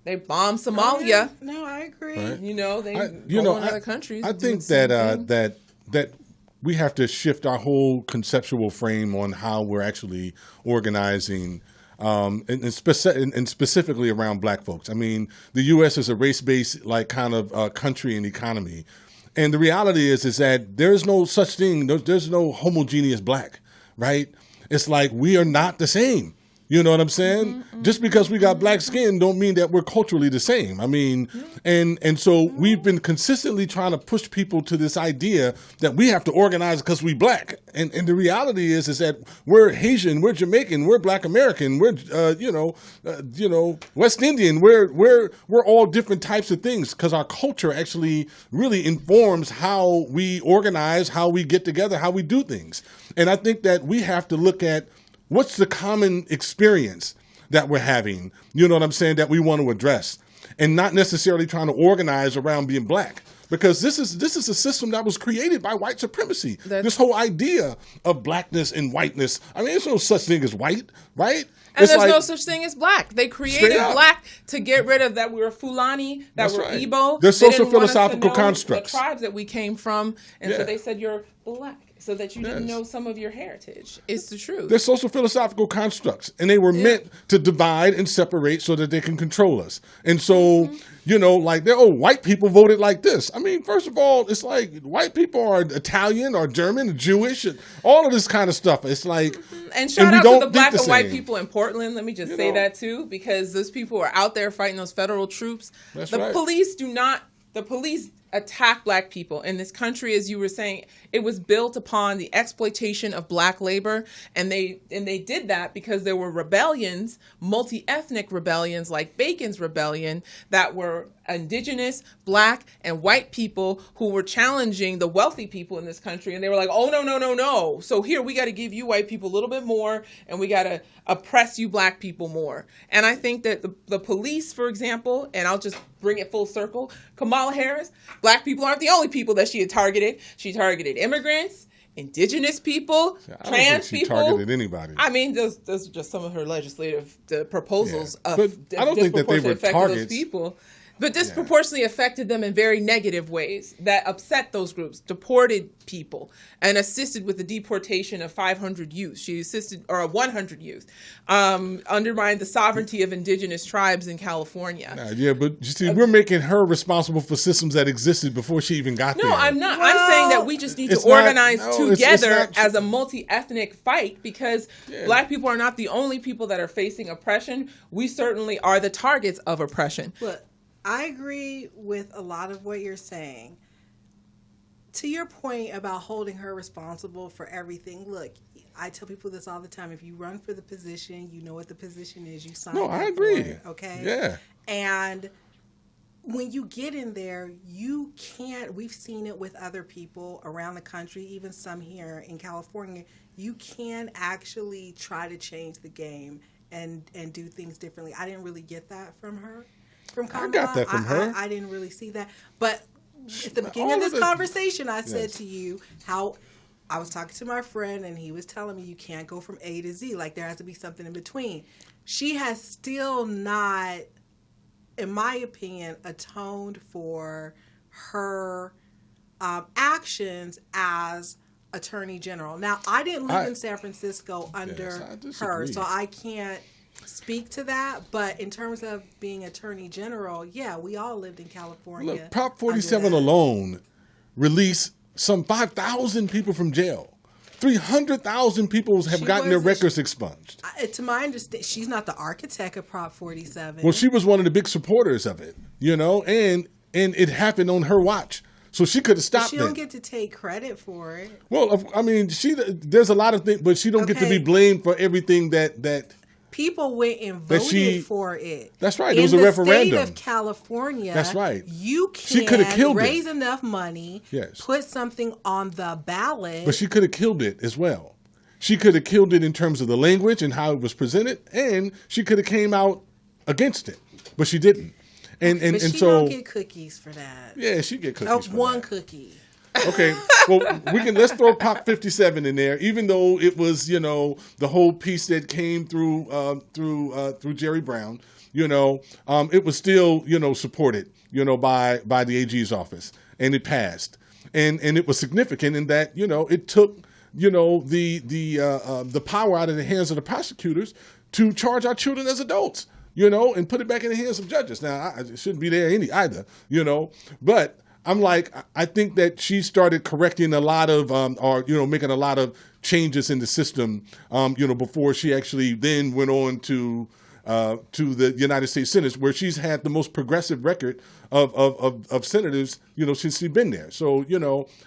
They bomb Somalia. No, I agree. Right. They go in other countries. I think that we have to shift our whole conceptual frame on how we're actually organizing, and specifically around Black folks. I mean, the U.S. is a race-based kind of country and economy, and the reality is that there's no such thing. There's no homogeneous Black, right? It's like we are not the same. You know what I'm saying? Just because we got black skin don't mean that we're culturally the same. I mean, and so we've been consistently trying to push people to this idea that we have to organize because we black. And the reality is that we're Haitian, we're Jamaican, we're Black American, we're West Indian. We're all different types of things because our culture actually really informs how we organize, how we get together, how we do things. And I think that we have to look at what's the common experience that we're having, you know what I'm saying, that we want to address, and not necessarily trying to organize around being black. Because this is a system that was created by white supremacy. This whole idea of blackness and whiteness. I mean, there's no such thing as white, right? And there's no such thing as black. They created black to get rid of that we were Fulani, that we're Igbo. There's social philosophical constructs. The tribes that we came from, and so they said you're black. So that you didn't know some of your heritage. It's the truth. They're social philosophical constructs, and they were meant to divide and separate so that they can control us. And so, white people voted like this. I mean, first of all, it's like white people are Italian or German or Jewish, and all of this kind of stuff. It's like, and shout out to the black and white people in Portland. Let me just say that too, because those people are out there fighting those federal troops. The police attack black people in this country. As you were saying, it was built upon the exploitation of black labor, and they did that because there were rebellions, multi-ethnic rebellions like Bacon's Rebellion, that were indigenous, black, and white people who were challenging the wealthy people in this country, and they were like, oh, no. So here, we got to give you white people a little bit more, and we got to oppress you black people more. And I think that the police, for example, and I'll just bring it full circle, Kamala Harris, black people aren't the only people that she had targeted. She targeted immigrants, indigenous people, trans people. She targeted anybody. I mean, those are just some of her legislative proposals of I don't think that they were targets. Those people. But disproportionately affected them in very negative ways that upset those groups, deported people, and assisted with the deportation of 500 youth. She assisted, or 100 youth, undermined the sovereignty of indigenous tribes in California. But you see, we're making her responsible for systems that existed before she even got there. No, I'm not. Well, I'm saying that we just need to organize together as a multi-ethnic fight, because black people are not the only people that are facing oppression. We certainly are the targets of oppression. But I agree with a lot of what you're saying. To your point about holding her responsible for everything, look, I tell people this all the time. If you run for the position, you know what the position is. You sign up I agree. for it, okay? Yeah. And when you get in there, you can't, we've seen it with other people around the country, even some here in California, you can actually try to change the game and do things differently. I didn't really get that from her. From Kamala. I got that from her. I didn't really see that. But at the beginning of this conversation, I said to you how I was talking to my friend, and he was telling me you can't go from A to Z. Like, there has to be something in between. She has still not, in my opinion, atoned for her actions as Attorney General. Now, I didn't live in San Francisco under her, so I can't speak to that, but in terms of being Attorney General, we all lived in California. Look, Prop 47 alone released some 5,000 people from jail. 300,000 people have gotten their records expunged. To my understanding, she's not the architect of Prop 47. Well, she was one of the big supporters of it, and it happened on her watch. So she could have stopped it. She don't get to take credit for it. Well, I mean, there's a lot of things, but she don't get to be blamed for everything that people went and voted for it. That's right. It was a referendum. In the state of California, that's right. You can't raise enough money, put something on the ballot. But she could have killed it as well. She could have killed it in terms of the language and how it was presented, and she could have came out against it, but she didn't. And she so don't get cookies for that. Yeah, she get cookies. For one cookie. Okay, well, let's throw Prop 57 in there, even though it was, the whole piece that came through Jerry Brown, it was still, supported, by the AG's office, and it passed. And it was significant in that, it took, the power out of the hands of the prosecutors to charge our children as adults, and put it back in the hands of judges. Now, it shouldn't be there either, but I'm like, I think that she started correcting a lot of, making a lot of changes in the system, before she actually then went on to the United States Senate, where she's had the most progressive record of senators, since she's been there. So,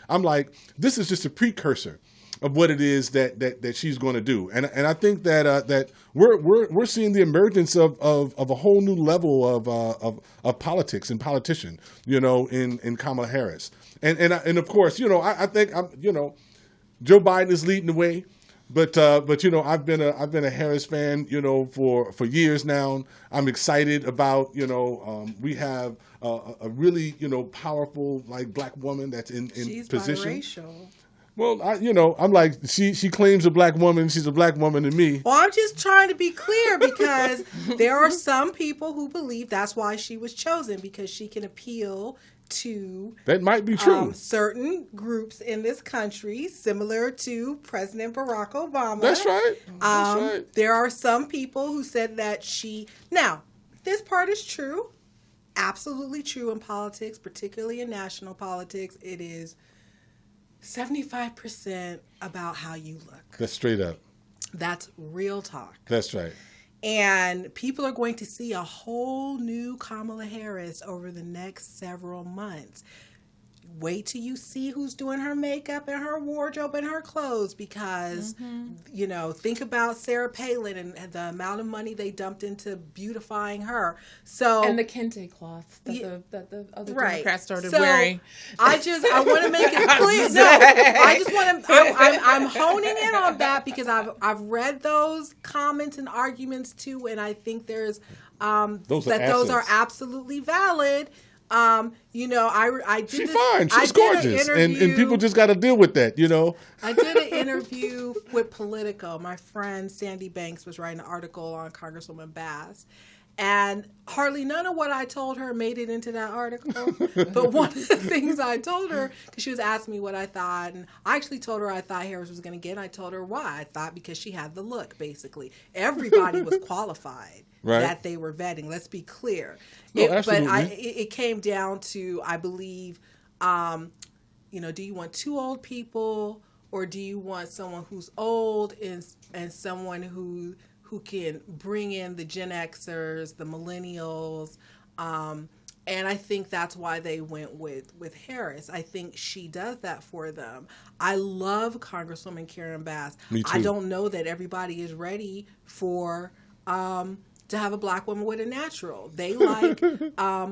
I'm like, this is just a precursor of what it is that she's going to do, and I think that we're seeing the emergence of a whole new level of politics and politician, in Kamala Harris, and of course, I think Joe Biden is leading the way. But I've been a Harris fan, for years now. I'm excited about, we have a really, powerful black woman that's in She's position. Biracial. Well, I'm like, she claims a black woman. She's a black woman to me. Well, I'm just trying to be clear because there are some people who believe that's why she was chosen, because she can appeal to that might be true. Certain groups in this country, similar to President Barack Obama. That's right. That's right. There are some people who said that now, this part is true, absolutely true in politics, particularly in national politics. It is 75% about how you look. That's straight up. That's real talk. That's right. And people are going to see a whole new Kamala Harris over the next several months. Wait till you see who's doing her makeup and her wardrobe and her clothes, because, think about Sarah Palin and the amount of money they dumped into beautifying her. So and the kente cloth that the other Democrats started so wearing. I want to make it clear. No, I just want to. I'm honing in on that because I've read those comments and arguments too, and I think there's those are absolutely valid. I did She's fine. She's gorgeous, and people just got to deal with that, I did an interview with Politico. My friend Sandy Banks was writing an article on Congresswoman Bass, and hardly none of what I told her made it into that article. But one of the things I told her, because she was asking me what I thought, and I actually told her I thought Harris was going to get, and I told her why. I thought because she had the look, basically. Everybody was qualified. Right. That they were vetting. Let's be clear. But it came down to, I believe, do you want two old people, or do you want someone who's old and someone who can bring in the Gen Xers, the millennials, and I think that's why they went with Harris. I think she does that for them. I love Congresswoman Karen Bass. Me too. I don't know that everybody is ready for to have a black woman with a natural. They like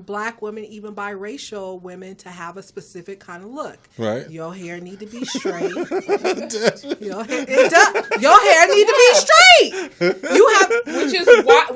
black women, even biracial women, to have a specific kind of look. Right. Your hair need to be straight. Your hair need to be straight. Which is so wild.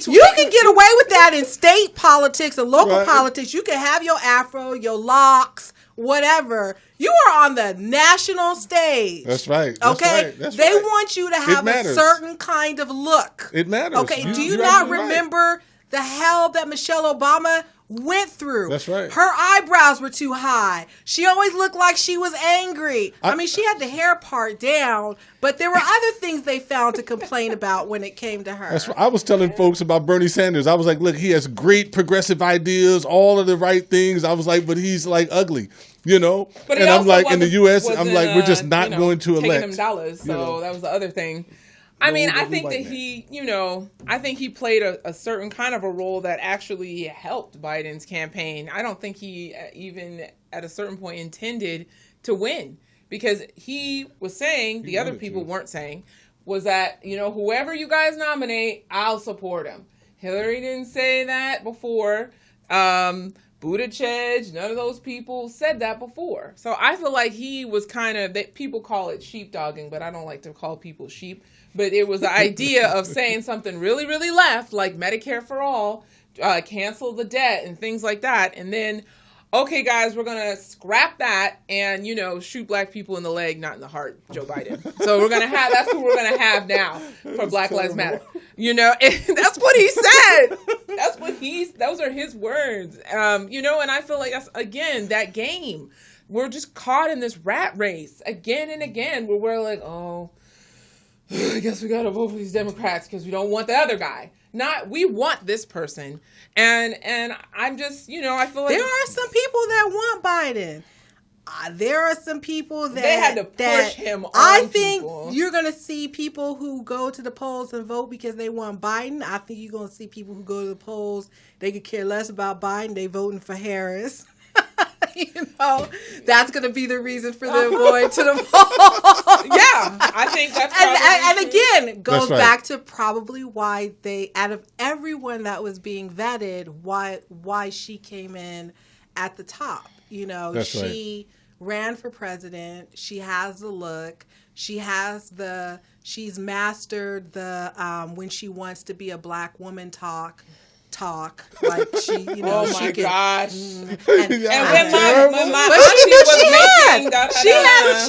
You can get away with that in state politics and local politics. You can have your afro, your locks, whatever. You are on the national stage. That's right. Okay? They want you to have a certain kind of look. It matters. Okay? Do you not remember the hell that Michelle Obama went through? That's right. Her eyebrows were too high. She always looked like she was angry. I mean, she had the hair part down, but there were other things they found to complain about when it came to her. That's right. I was telling folks about Bernie Sanders. I was like, look, he has great progressive ideas, all of the right things. I was like, but he's like ugly. But and I'm like, in the U.S., I'm like, we're just not going to elect. Taking them dollars, so that was the other thing. I mean, I think that he, I think he played a certain kind of a role that actually helped Biden's campaign. I don't think he even at a certain point intended to win, because he was saying, the other people weren't saying, was that, whoever you guys nominate, I'll support him. Hillary didn't say that before. Buttigieg, none of those people said that before. So I feel like he was kind of, people call it sheepdogging, but I don't like to call people sheep. But it was the idea of saying something really, really left, like Medicare for all, cancel the debt and things like that. And then, okay, guys, we're going to scrap that and, shoot black people in the leg, not in the heart, Joe Biden. So that's who we're going to have now for Black Lives Matter. And that's what he said. Those are his words. And I feel like that's, again, that game. We're just caught in this rat race again and again where we're like, oh, I guess we got to vote for these Democrats because we don't want the other guy. We want this person. And I'm just, I feel like there are some people that want Biden. there are some people that they had to push him on I think people. You're going to see people who go to the polls and vote because they want Biden. I think you're going to see people who go to the polls, they could care less about Biden. They voting for Harris. That's going to be the reason for them going to the polls. Yeah, I think that's and again, it goes That's right. back to probably why they, out of everyone that was being vetted, why she came in at the top. That's she ran for president. She has the look. She's mastered the when she wants to be a black woman talk like she, oh she my can, gosh! And when my auntie was she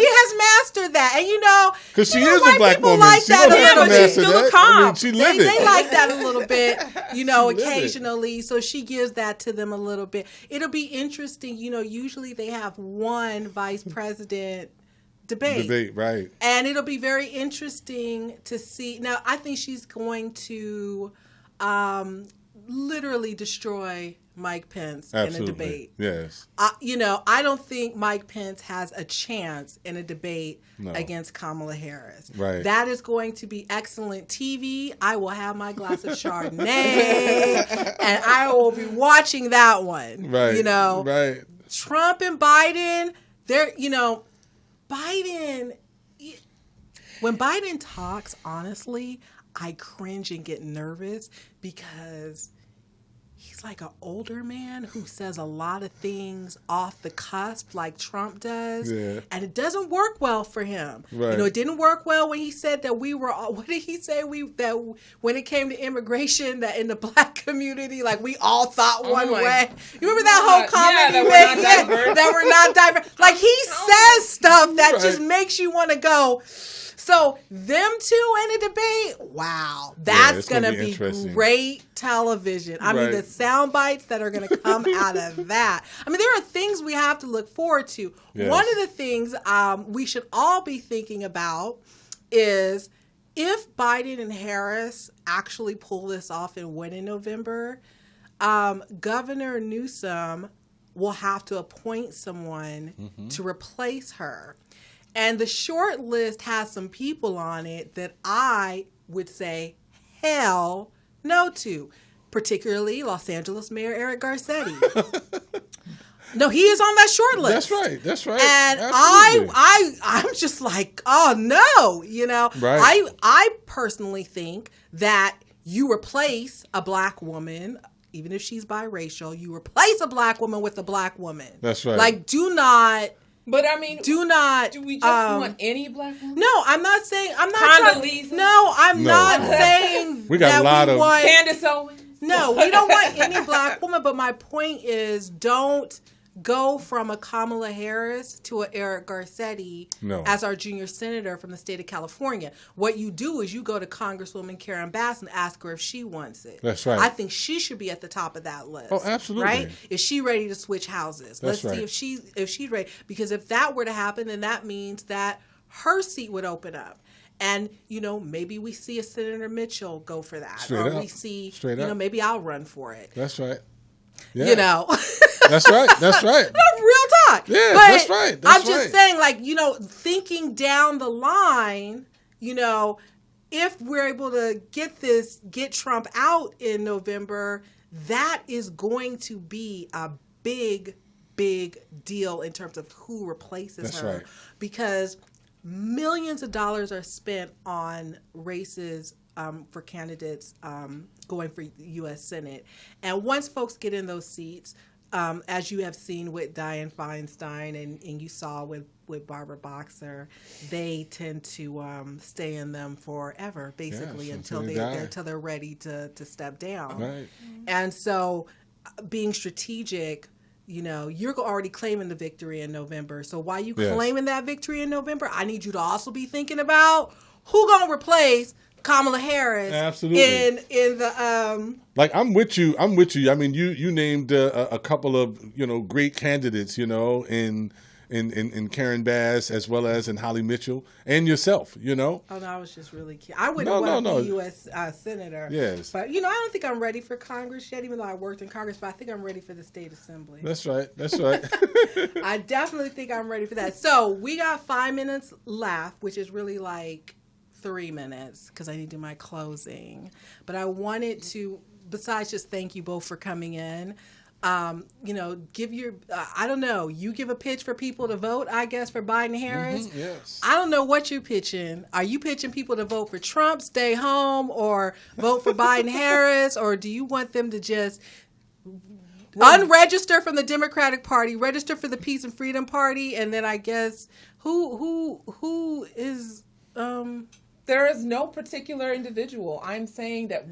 has mastered that, and because she is a black woman, like she that don't have to but she's master still a that. cop. I mean, she live it. They like that a little bit, live it. occasionally. So she gives that to them a little bit. It'll be interesting. Usually they have one vice president debate, right? And it'll be very interesting to see. Now, I think she's going to literally destroy Mike Pence in a debate. Yes. I don't think Mike Pence has a chance in a debate against Kamala Harris. Right. That is going to be excellent TV. I will have my glass of Chardonnay and I will be watching that one. Right. Right. Trump and Biden, Biden, when Biden talks, honestly, I cringe and get nervous because he's like an older man who says a lot of things off the cusp like Trump does. Yeah. And it doesn't work well for him. Right. It didn't work well when he said that we were all, what did he say? That when it came to immigration, that in the black community, like we all thought one way. You remember that whole comment he made? That we're not diverse. Like he says stuff that just makes you want to go. So them two in a debate, wow, that's going to be great television. I mean, the sound bites that are going to come out of that. I mean, there are things we have to look forward to. Yes. One of the things we should all be thinking about is if Biden and Harris actually pull this off and win in November, Governor Newsom will have to appoint someone to replace her. And the short list has some people on it that I would say hell no to, particularly Los Angeles Mayor Eric Garcetti. No, he is on that short list. That's right. And I'm just like, oh no, Right. I personally think that you replace a black woman, even if she's biracial, you replace a black woman with a black woman. That's right. Like, do not. But I mean, do we just want any black woman? No, I'm not saying. I'm not. I'm not saying. We got a lot of Candace Owens. No, we don't want any black woman. But my point is, don't go from a Kamala Harris to an Eric Garcetti as our junior senator from the state of California. What you do is you go to Congresswoman Karen Bass and ask her if she wants it. That's right. I think she should be at the top of that list. Oh, absolutely. Right? Is she ready to switch houses? Let's see if she's ready. Because if that were to happen, then that means that her seat would open up. And, maybe we see a Senator Mitchell go for that. We see, maybe I'll run for it. That's right. Yeah. That's right. Real talk. Yeah, but that's right. I'm just saying, thinking down the line, if we're able to get Trump out in November, that is going to be a big, big deal in terms of who replaces her. Right. Because millions of dollars are spent on races for candidates going for the U.S. Senate. And once folks get in those seats, as you have seen with Dianne Feinstein and you saw with Barbara Boxer, they tend to stay in them forever, basically, until they're ready to step down. Right. And so being strategic, you're already claiming the victory in November. So while you claiming that victory in November, I need you to also be thinking about who going to replace Kamala Harris. Absolutely. In the I'm with you. I mean, you named a couple of great candidates, in in Karen Bass, as well as in Holly Mitchell, and yourself, Oh, no, I was just really cute. I wouldn't want to be U.S. Senator. Yes. But, I don't think I'm ready for Congress yet, even though I worked in Congress, but I think I'm ready for the state assembly. That's right. I definitely think I'm ready for that. So we got 5 minutes left, which is really like 3 minutes because I need to do my closing. But I wanted to, besides just thank you both for coming in, give your, I don't know, you give a pitch for people to vote, I guess, for Biden Harris. Yes. I don't know what you're pitching. Are you pitching people to vote for Trump, stay home, or vote for Biden Harris, or do you want them to just unregister from the Democratic Party, register for the Peace and Freedom Party, and then I guess who is There is no particular individual. I'm saying that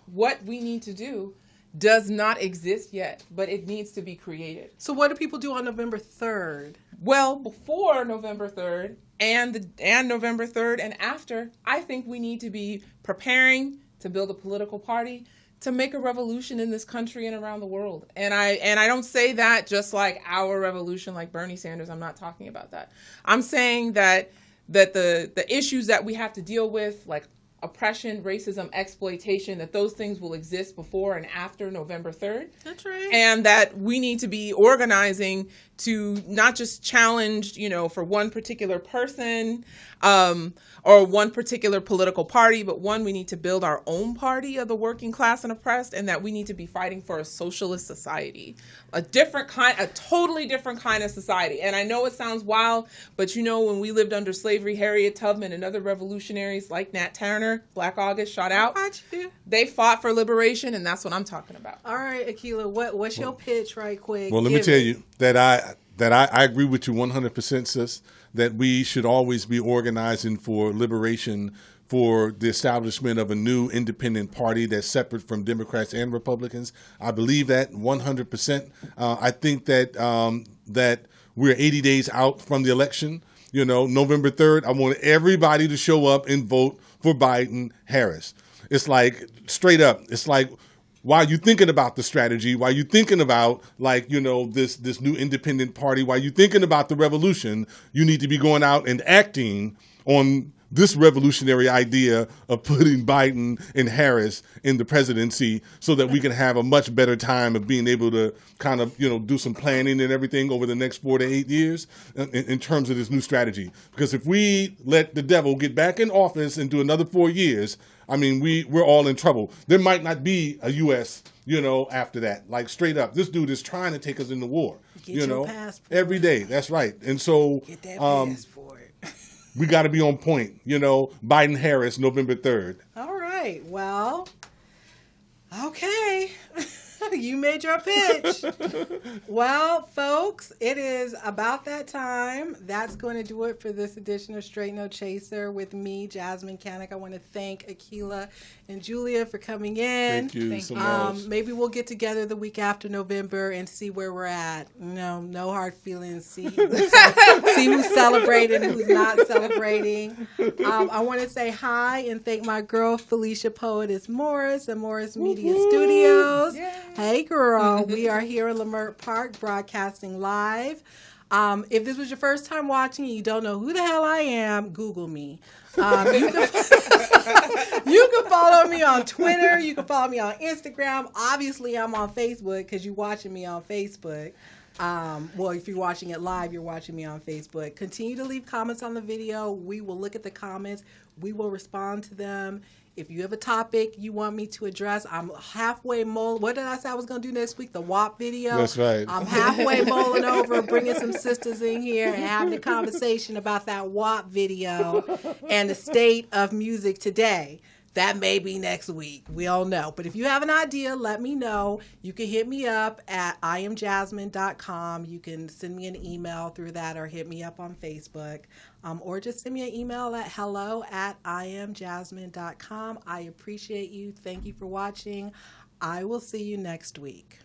what we need to do does not exist yet, but it needs to be created. So what do people do on November 3rd? Well, before November 3rd and November 3rd and after, I think we need to be preparing to build a political party to make a revolution in this country and around the world. And I don't say that just like our revolution, like Bernie Sanders. I'm not talking about that. I'm saying that the issues that we have to deal with, like oppression, racism, exploitation, that those things will exist before and after November 3rd. That's right. And that we need to be organizing to not just challenge, for one particular person or one particular political party, but we need to build our own party of the working class and oppressed, and that we need to be fighting for a socialist society, a totally different kind of society. And I know it sounds wild, but when we lived under slavery, Harriet Tubman and other revolutionaries like Nat Turner, Black August, shot out. They fought for liberation, and that's what I'm talking about. All right, Aqeela, what's your pitch right quick? Well, let me tell you that I agree with you 100%, sis, that we should always be organizing for liberation, for the establishment of a new independent party that's separate from Democrats and Republicans. I believe that 100%. I think that we're 80 days out from the election. November 3rd, I want everybody to show up and vote for Biden Harris. It's like, straight up, it's like, while you're thinking about the strategy, while you're thinking about this new independent party, while you're thinking about the revolution, you need to be going out and acting on this revolutionary idea of putting Biden and Harris in the presidency so that we can have a much better time of being able to kind of, do some planning and everything over the next 4 to 8 years in terms of this new strategy. Because if we let the devil get back in office and do another 4 years, we're all in trouble. There might not be a U.S., after that. Like, straight up, this dude is trying to take us into war, Get your passport. every day. That's right. And so Get that passport. we got to be on point, Biden Harris, November 3rd. All right. Well, okay. You made your pitch. Well, folks, it is about that time. That's going to do it for this edition of Straight No Chaser with me, Jasmyne Cannick. I want to thank Aqeela and Julia for coming in. Thank you so much. Maybe we'll get together the week after November and see where we're at. No hard feelings. See who's celebrating and who's not celebrating. I want to say hi and thank my girl, Felicia Poetess Morris and Morris Media Studios. Yay. Hey, girl. We are here in Leimert Park broadcasting live. If this was your first time watching and you don't know who the hell I am, Google me. You can follow me on Twitter. You can follow me on Instagram. Obviously, I'm on Facebook because you're watching me on Facebook. Well, if you're watching it live, you're watching me on Facebook. Continue to leave comments on the video. We will look at the comments. We will respond to them. If you have a topic you want me to address, I'm halfway mulling. What did I say I was going to do next week? The WAP video? That's right. I'm halfway mulling over, bringing some sisters in here and having a conversation about that WAP video and the state of music today. That may be next week. We all know. But if you have an idea, let me know. You can hit me up at iamjasmyne.com. You can send me an email through that or hit me up on Facebook. Or just send me an email at hello@iamjasmyne.com. I appreciate you. Thank you for watching. I will see you next week.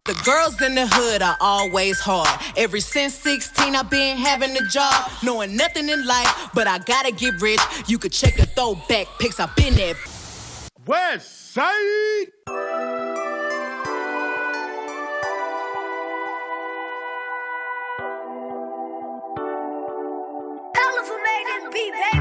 The girls in the hood are always hard. Ever since 16, I've been having a job, knowing nothing in life, but I gotta get rich. You could check the throwback pics, I've been there. West Side. beat, baby.